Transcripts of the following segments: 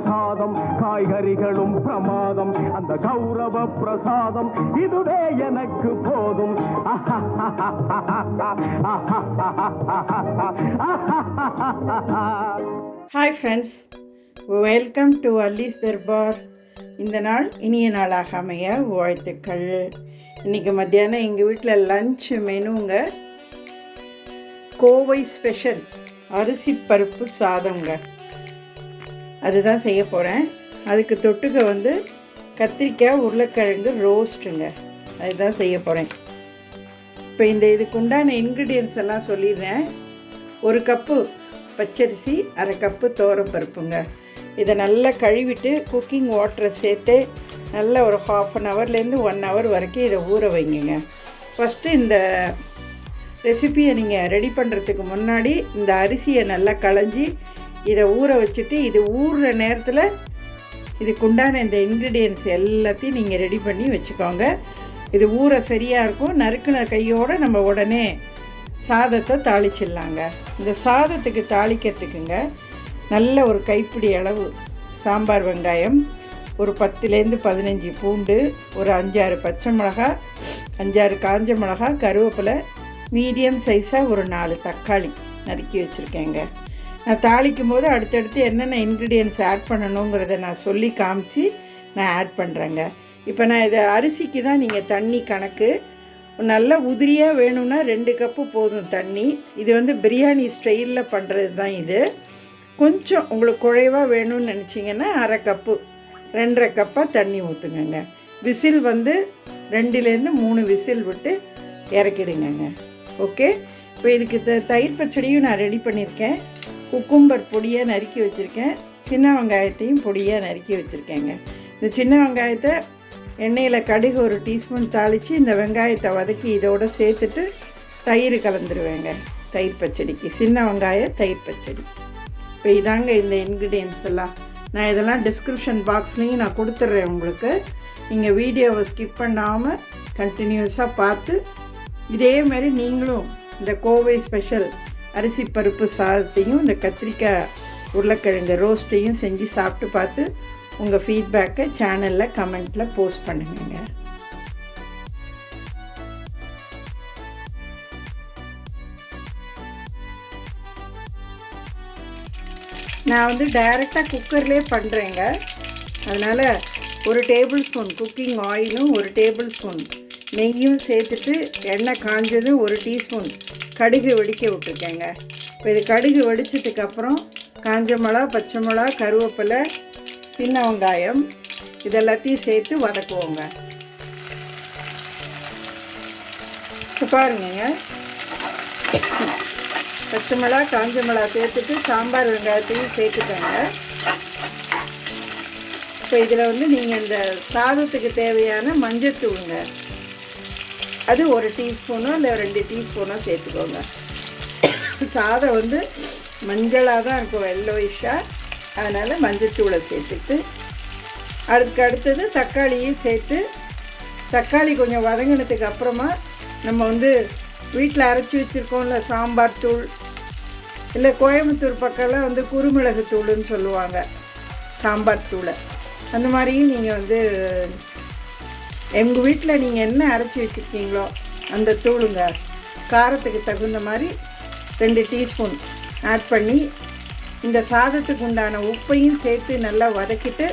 சாதம் காய்கறிகளும் பிரமாதம் அந்த கௌரவ பிரசாதம் இதுவே எனக்கு போதும். Hi friends, welcome to Alli's Darbar. இந்த நாள் இனிய நாளாக அமைய வாழ்த்துக்கள். இன்றைக்கி மத்தியானம் எங்கள் வீட்டில் லஞ்ச் மெனுங்க கோவை ஸ்பெஷல் அரிசி பருப்பு சாதங்க. அதுதான் செய்ய போகிறேன். அதுக்கு தொட்டுக்க கத்திரிக்காய் உருளைக்கிழங்கு ரோஸ்ட்டுங்க. அதுதான் செய்ய போகிறேன். இப்போ இதுக்கு உண்டான இன்க்ரீடியன்ட்ஸ் எல்லாம் சொல்லிடுறேன். 1 கப்பு பச்சரிசி, 1/2 கப்பு துவரப்பருப்புங்க. இதை நல்லா கழுவிட்டு குக்கிங் வாட்டரை சேர்த்து நல்லா ஒரு 1/2 ஹவர்லேருந்து 1 ஹவர் வரைக்கும் இதை ஊற வைங்க. ஃபஸ்ட்டு இந்த ரெசிப்பியை நீங்கள் ரெடி பண்ணுறதுக்கு முன்னாடி இந்த அரிசியை நல்லா களைஞ்சி இதை ஊற வச்சுட்டு, இது ஊறுற நேரத்தில் இதுக்குண்டான இந்த இன்க்ரீடியன்ட்ஸ் எல்லாத்தையும் நீங்கள் ரெடி பண்ணி வச்சுக்கோங்க. இது ஊற சரியாக இருக்கும். நறுக்குன கையோடு நம்ம உடனே சாதத்தை தாளிச்சிடலாங்க. இந்த சாதத்துக்கு தாளிக்கிறதுக்குங்க நல்ல ஒரு கைப்பிடி அளவு சாம்பார் வெங்காயம், ஒரு 10லேருந்து 15 பூண்டு, ஒரு 5-6 பச்சை மிளகா, 5-6 காஞ்ச மிளகா, கருவேப்பிலை, மீடியம் சைஸாக ஒரு 4 தக்காளி நறுக்கி வச்சுருக்கேங்க. நான் தாளிக்கும் போது அடுத்தடுத்து என்னென்ன இன்க்ரீடியன்ட்ஸ் ஆட் பண்ணணுங்கிறத நான் சொல்லி காமிச்சு நான் ஆட் பண்ணுறேங்க. இப்போ நான் இதை அரிசிக்கு தான் நீங்கள் தண்ணி கணக்கு. நல்லா உதிரியாக வேணும்னா 2 கப்பு போதும் தண்ணி. இது பிரியாணி ஸ்டைலில் பண்ணுறது தான் இது. கொஞ்சம் உங்களுக்கு குழைவாக வேணும்னு நினச்சிங்கன்னா 1/2 கப்பு 2.5 கப்பாக தண்ணி ஊற்றுங்கங்க. விசில் 2லேருந்து 3 விசில் விட்டு இறக்கிடுங்கங்க. ஓகே. இப்போ இதுக்கு தயிர் பச்சடியும் நான் ரெடி பண்ணியிருக்கேன். குக்கும்பர் பொடியாக நறுக்கி வச்சுருக்கேன். சின்ன வெங்காயத்தையும் பொடியாக நறுக்கி வச்சுருக்கேங்க. இந்த சின்ன வெங்காயத்தை எண்ணெயில் கடுகு 1 டீஸ்பூன் தாளித்து இந்த வெங்காயத்தை வதக்கி இதோடு சேர்த்துட்டு தயிர் கலந்துருவேங்க. தயிர் பச்சடிக்கு சின்ன வெங்காய தயிர் பச்சடி. இப்போ இதாங்க இந்த இன்க்ரீடியன்ட்ஸ் எல்லாம். நான் இதெல்லாம் டிஸ்கிரிப்ஷன் பாக்ஸ்லேயும் நான் கொடுத்துட்றேன் உங்களுக்கு. நீங்கள் வீடியோவை ஸ்கிப் பண்ணாமல் கண்டினியூஸாக பார்த்து இதேமாரி நீங்களும் இந்த கோவை ஸ்பெஷல் அரிசி பருப்பு சாதத்தையும் இந்த கத்திரிக்காய் உருளைக்கிழங்கு ரோஸ்ட்டையும் செஞ்சு சாப்பிட்டு பார்த்து உங்கள் ஃபீட்பேக்கை சேனலில் கமெண்ட்டில் போஸ்ட் பண்ணுங்க. நான் டைரெக்டாக குக்கர்லேயே பண்ணுறேங்க. அதனால் 1 டேபிள் ஸ்பூன் குக்கிங் ஆயிலும் 1 டேபிள் ஸ்பூன் நெய்யும் சேர்த்துட்டு எண்ணெய் காஞ்சதும் 1 டீஸ்பூன் கடுகு வெடிக்க விட்டுருக்கேங்க. இப்போ இது கடுகு வெடிச்சதுக்கப்புறம் காஞ்ச மிளகா, பச்சை மிளகா, கருவேப்பிலை, சின்ன வெங்காயம் இதெல்லாத்தையும் சேர்த்து வதக்குவோங்க. இப்போ பாருங்க, பச்சை மிளகா, காஞ்ச மிளகா சேர்த்துட்டு சாம்பார் வெங்காயத்தையும் சேர்த்துக்கோங்க. இப்போ இதில் நீங்கள் இந்த சாதத்துக்கு தேவையான மஞ்சத்தூளுங்க, அது 1 டீஸ்பூனோ இல்லை 2 டீஸ்பூனோ சேர்த்துக்கோங்க. சாதம் மஞ்சளாக தான் இருக்கும், எல்லோயிஷாக. அதனால் மஞ்சத்தூளை சேர்த்துட்டு அதுக்கு அடுத்தது தக்காளியும் சேர்த்து, தக்காளி கொஞ்சம் வதங்கினதுக்கு அப்புறமா நம்ம வீட்டில் அரைச்சி வச்சுருக்கோம்ல சாம்பார் தூள், இல்லை கோயம்புத்தூர் பக்கம்லாம் குருமிளகு தூளுன்னு சொல்லுவாங்க சாம்பார் தூளை. அந்த மாதிரியும் நீங்கள் எங்கள் வீட்டில் நீங்கள் என்ன அரைச்சி வச்சுருக்கீங்களோ அந்த தூளுங்க காரத்துக்கு தகுந்த மாதிரி 2 டீஸ்பூன் ஆட் பண்ணி இந்த சாதத்துக்கு உண்டான உப்பையும் சேர்த்து நல்லா வதக்கிட்டு,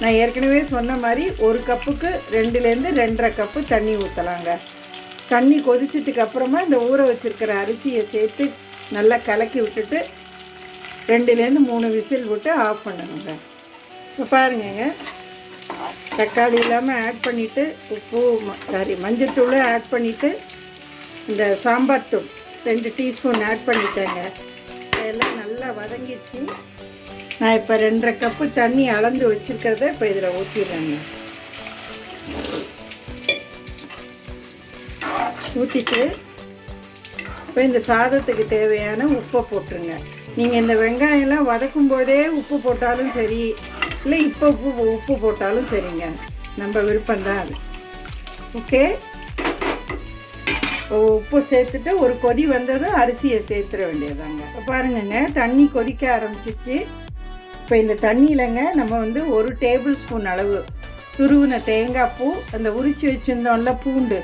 நான் ஏற்கனவே சொன்ன மாதிரி 1 கப்புக்கு 2லேருந்து 2.5 கப்பு தண்ணி ஊற்றலாங்க. தண்ணி கொதிச்சதுக்கு அப்புறமா இந்த ஊற வச்சுருக்கிற அரிசியை சேர்த்து நல்லா கலக்கி விட்டுட்டு 2லேருந்து 3 விசில் விட்டு ஆஃப் பண்ணணுங்க. இப்போ பாருங்க, தக்காளி இல்லாமல் ஆட் பண்ணிவிட்டு மஞ்சத்தூளும் ஆட் பண்ணிவிட்டு இந்த சாம்பார் தூள் 2 டீஸ்பூன் ஆட் பண்ணிட்டேங்க. இதெல்லாம் நல்லா வதங்கிடுச்சு. நான் இப்போ 2.5 கப்பு தண்ணி அளந்து வச்சுருக்கிறத இப்போ இதில் ஊற்றிடுறேங்க. ஊற்றிட்டு இப்போ இந்த சாதத்துக்கு தேவையான உப்பை போட்டுருங்க. நீங்கள் இந்த வெங்காயம்லாம் வதக்கும் போதே உப்பு போட்டாலும் சரி, இல்லை இப்போ உப்பு போட்டாலும் சரிங்க, நம்ம விருப்பம்தான் அது. ஓகே. உப்பு சேர்த்துட்டு ஒரு கொதி வந்ததும் அரிசியை சேர்த்துட வேண்டியதாங்க. இப்போ பாருங்கங்க, தண்ணி கொதிக்க ஆரம்பிச்சிச்சு. இப்போ இந்த தண்ணியிலங்க நம்ம வந்து 1 டேபிள் ஸ்பூன் அளவு துருவின தேங்காய் பூ, அந்த உரித்து வச்சுருந்தோம்ல பூண்டு,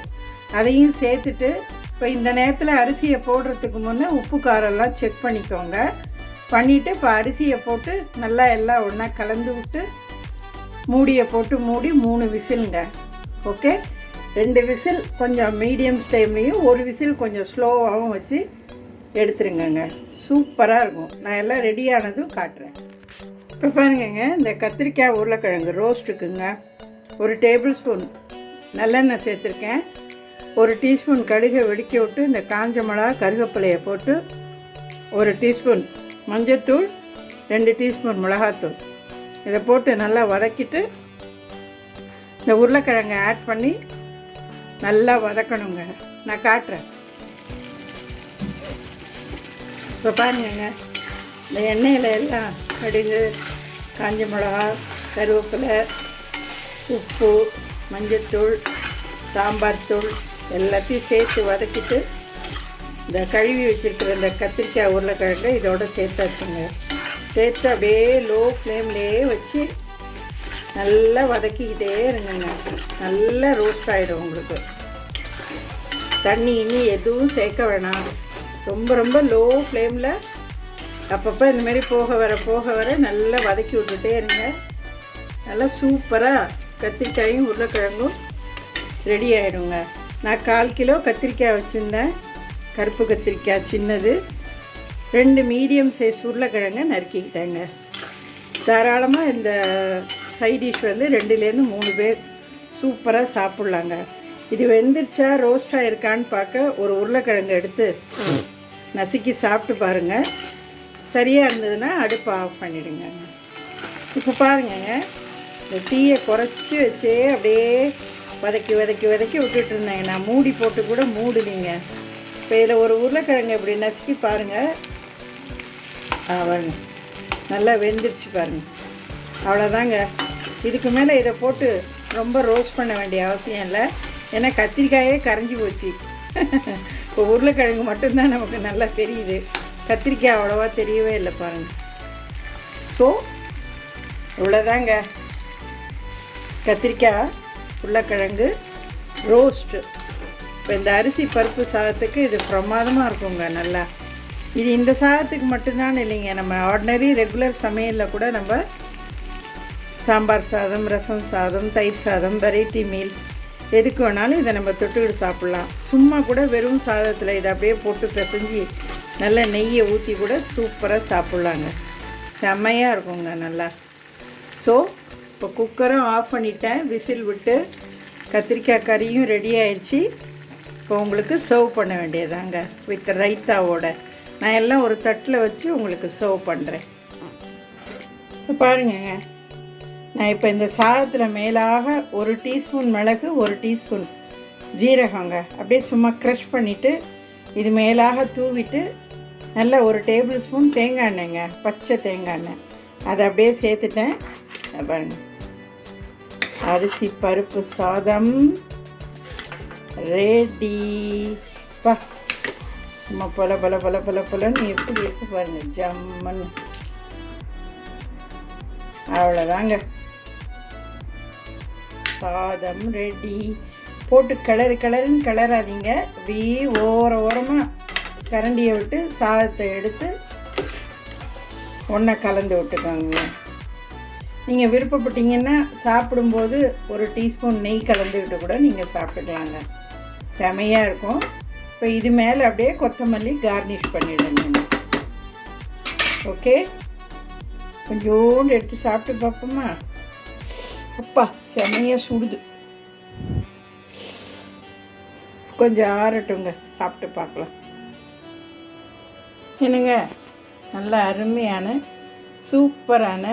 அதையும் சேர்த்துட்டு இப்போ இந்த நேரத்தில் அரிசியை போடுறதுக்கு முன்னே உப்பு காரெல்லாம் செக் பண்ணிக்கோங்க. பண்ணிவிட்டு இப்போ அரிசியை போட்டு நல்லா எல்லாம் ஒன்றா கலந்து விட்டு மூடியை போட்டு மூடி 3 விசிலுங்க. ஓகே, 2 விசில் கொஞ்சம் மீடியம் டைம்லேயும் 1 விசில் கொஞ்சம் ஸ்லோவாகவும் வச்சு எடுத்துருங்கங்க. சூப்பராக இருக்கும். நான் எல்லாம் ரெடியானதும் காட்டுறேன். இப்போ பாருங்கங்க, இந்த கத்திரிக்காய் உருளைக்கிழங்கு ரோஸ்ட்டுக்குங்க 1 டேபிள் ஸ்பூன் நல்லெண்ணெய் சேர்த்துருக்கேன். 1 டீஸ்பூன் கடுகை வெடிக்க விட்டு இந்த காஞ்ச மிளகா கருவேப்பிலையை போட்டு 1 டீஸ்பூன் மஞ்சள்தூள், 2 டீஸ்பூன் மிளகாத்தூள் இதை போட்டு நல்லா வதக்கிட்டு இந்த உருளைக்கிழங்கை ஆட் பண்ணி நல்லா வதக்கணுங்க. நான் காட்டுறேன். இப்போ பாருங்கங்க, இந்த எண்ணெயில் எல்லாம் கடுகு, காஞ்ச மிளகா, கருவேப்பிலை, உப்பு, மஞ்சள்தூள், சாம்பார் தூள் எல்லாத்தையும் சேர்த்து வதக்கிட்டு இந்த கழுவி வச்சுருக்கிற இந்த கத்திரிக்காய் உருளைக்கிழங்கு இதோட சேர்த்தாச்சுங்க. சேர்த்து அப்படியே லோ ஃப்ளேம்லேயே வச்சு நல்லா வதக்கிக்கிட்டே இருங்கங்க. நல்லா ரோஸ்ட் ஆகிடும் உங்களுக்கு. தண்ணி இனி எதுவும் சேர்க்க வேணாம். ரொம்ப ரொம்ப லோ ஃப்ளேமில் அப்பப்போ இந்தமாரி போக வர நல்லா வதக்கி விட்டுட்டே இருங்க. நல்லா சூப்பராக கத்திரிக்காயும் உருளைக்கிழங்கும் ரெடி ஆகிடுங்க. நான் 1/4 கிலோ கத்திரிக்காய் வச்சுருந்தேன். கருப்பு கத்திரிக்காய் சின்னது, 2 மீடியம் சைஸ் உருளைக்கிழங்க நறுக்கிக்கிட்டேங்க. தாராளமாக இந்த சைட் டிஷ் வந்து 2லேருந்து 3 பேர் சூப்பராக சாப்பிட்லாங்க. இது வெந்துருச்சா ரோஸ்டாக இருக்கான்னு பார்க்க ஒரு உருளைக்கிழங்கு எடுத்து நசுக்கி சாப்பிட்டு பாருங்கள். சரியாக இருந்ததுன்னா அடுப்பை ஆஃப் பண்ணிவிடுங்க. இப்போ பாருங்கங்க, இந்த தீயை குறைச்சி வச்சே அப்படியே வதக்கி விட்டுட்டு இருந்தேங்க. நான் மூடி போட்டு கூட மூடுனீங்க. இப்போ இதில் ஒரு உருளைக்கிழங்கு இப்படி நசுக்கி பாருங்கள். பாருங்க, நல்லா வெந்துருச்சு பாருங்கள். அவ்வளோதாங்க. இதுக்கு மேலே இதை போட்டு ரொம்ப ரோஸ்ட் பண்ண வேண்டிய அவசியம் இல்லை. ஏன்னா கத்திரிக்காயே கரைஞ்சி போச்சு. இப்போ உருளைக்கிழங்கு மட்டும்தான் நமக்கு நல்லா தெரியுது. கத்திரிக்காய் அவ்வளோவா தெரியவே இல்லை பாருங்கள். ஸோ இவ்வளோதாங்க, கத்திரிக்காய் உருளைக்கிழங்கு ரோஸ்ட்டு. இப்போ இந்த அரிசி பருப்பு சாதத்துக்கு இது பிரமாதமாக இருக்குங்க. நல்லா இது இந்த சாதத்துக்கு மட்டும்தான் இல்லைங்க, நம்ம ஆர்டினரி ரெகுலர் சமையலில் கூட நம்ம சாம்பார் சாதம், ரசம் சாதம், தயிர் சாதம், வெரைட்டி மீல்ஸ் எதுக்கு வேணாலும் இதை நம்ம தொட்டுக்கிட்டு சாப்பிட்லாம். சும்மா கூட வெறும் சாதத்தில் இதை அப்படியே போட்டு பிசைஞ்சு நல்லா நெய்யை ஊற்றி கூட சூப்பராக சாப்பிட்லாங்க. செம்மையாக இருக்குங்க நல்லா. ஸோ இப்போ குக்கரும் ஆஃப் பண்ணிட்டேன், விசில் விட்டு கத்திரிக்காய் கறியும் ரெடி ஆயிடுச்சு. இப்போ உங்களுக்கு சர்வ் பண்ண வேண்டியதாங்க வித் ரைத்தாவோட. நான் எல்லாம் ஒரு தட்டில் வச்சு உங்களுக்கு சர்வ் பண்ணுறேன். பாருங்கங்க, நான் இப்போ இந்த சாதத்தில் மேலாக 1 டீஸ்பூன் மிளகு, 1 டீஸ்பூன் ஜீரகங்க அப்படியே சும்மா க்ரஷ் பண்ணிவிட்டு இது மேலாக தூவிட்டு நல்லா 1 டேபிள் ஸ்பூன் தேங்காய் எண்ணெய்ங்க, பச்சை தேங்காய் எண்ணெய் அதை அப்படியே சேர்த்துட்டேன். பாருங்கள், அரிசி பருப்பு சாதம் ரெடி. பா சும்மா பொலன்னு எப்படி இருக்கு பாருங்கள், ஜம்மன்னு. அவ்வளோதாங்க, சாதம் ரெடி. போட்டு கிளறுன்னு கிளறாதீங்க. அப்படியே ஓரமாக கரண்டியை விட்டு சாதத்தை எடுத்து ஒன்றா கலந்து விட்டுக்கோங்க. நீங்கள் விருப்பப்பட்டீங்கன்னா சாப்பிடும்போது 1 டீஸ்பூன் நெய் கலந்துக்கிட்டு கூட நீங்கள் சாப்பிட்டுக்கலாங்க. செமையாக இருக்கும். இப்போ இது மேலே அப்படியே கொத்தமல்லி கார்னிஷ் பண்ணிவிடுங்க. ஓகே, கொஞ்சோண்டு எடுத்து சாப்பிட்டு பார்ப்போமா? அப்பா செமையாக சுடுது. கொஞ்சம் ஆறட்டுங்க, சாப்பிட்டு பார்க்கலாம். என்னங்க, நல்ல அருமையான சூப்பரான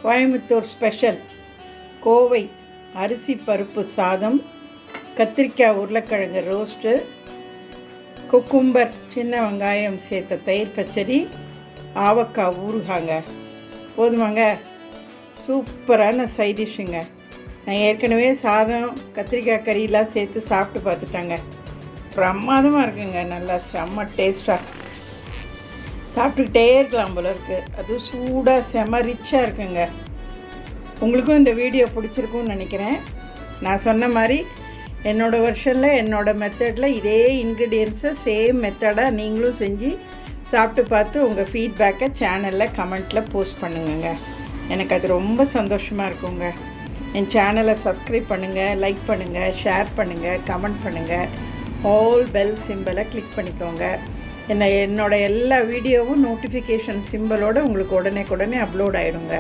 கோயம்புத்தூர் ஸ்பெஷல் கோவை அரிசி பருப்பு சாதம், கத்திரிக்காய் உருளைக்கிழங்கு ரோஸ்ட்டு, குக்கும்பர் சின்ன வெங்காயம் சேர்த்த தயிர் பச்சடி, ஆவக்காய் ஊறுகாங்க. போதுமாங்க, சூப்பரான சைடிஷ்ஷுங்க. நான் ஏற்கனவே சாதம் கத்திரிக்காய் கறியெலாம் சேர்த்து சாப்பிட்டு பார்த்துட்டாங்க. பிரமாதமாக இருக்குங்க, நல்லா செம்ம டேஸ்ட்டாக. சாப்பிட்டுக்கிட்டே இருக்கலாம் போல இருக்குது. அதுவும் சூடாக செம ரிச்சாக இருக்குங்க. உங்களுக்கும் இந்த வீடியோ பிடிச்சிருக்கும்னு நினைக்கிறேன். நான் சொன்ன மாதிரி என்னோடய வெர்ஷனில் என்னோடய மெத்தடில் இதே இன்க்ரீடியன்ஸை சேம் மெத்தடாக நீங்களும் செஞ்சு சாப்பிட்டு பார்த்து உங்கள் ஃபீட்பேக்கை சேனலில் கமெண்ட்டில் போஸ்ட் பண்ணுங்கங்க. எனக்கு அது ரொம்ப சந்தோஷமாக இருக்குங்க. என் சேனலை சப்ஸ்கிரைப் பண்ணுங்கள், லைக் பண்ணுங்கள், ஷேர் பண்ணுங்கள், கமெண்ட் பண்ணுங்கள். ஆல் பெல் சிம்பலை கிளிக் பண்ணிக்கோங்க. என்னோட எல்லா வீடியோவும் நோட்டிஃபிகேஷன் சிம்பலோடு உங்களுக்கு உடனே அப்லோட் ஆகிடுங்க.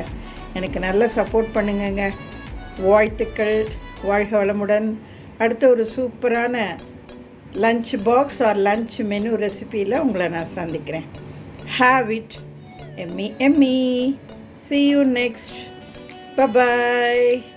எனக்கு நல்ல சப்போர்ட் பண்ணுங்கங்க. வாழ்த்துக்கள். வாழ்க வளமுடன். அடுத்த ஒரு சூப்பரான lunch box or lunch menu ரெசிபியில் உங்களை நான் சந்திக்கிறேன். Have it yummy. See you next. Bye-bye.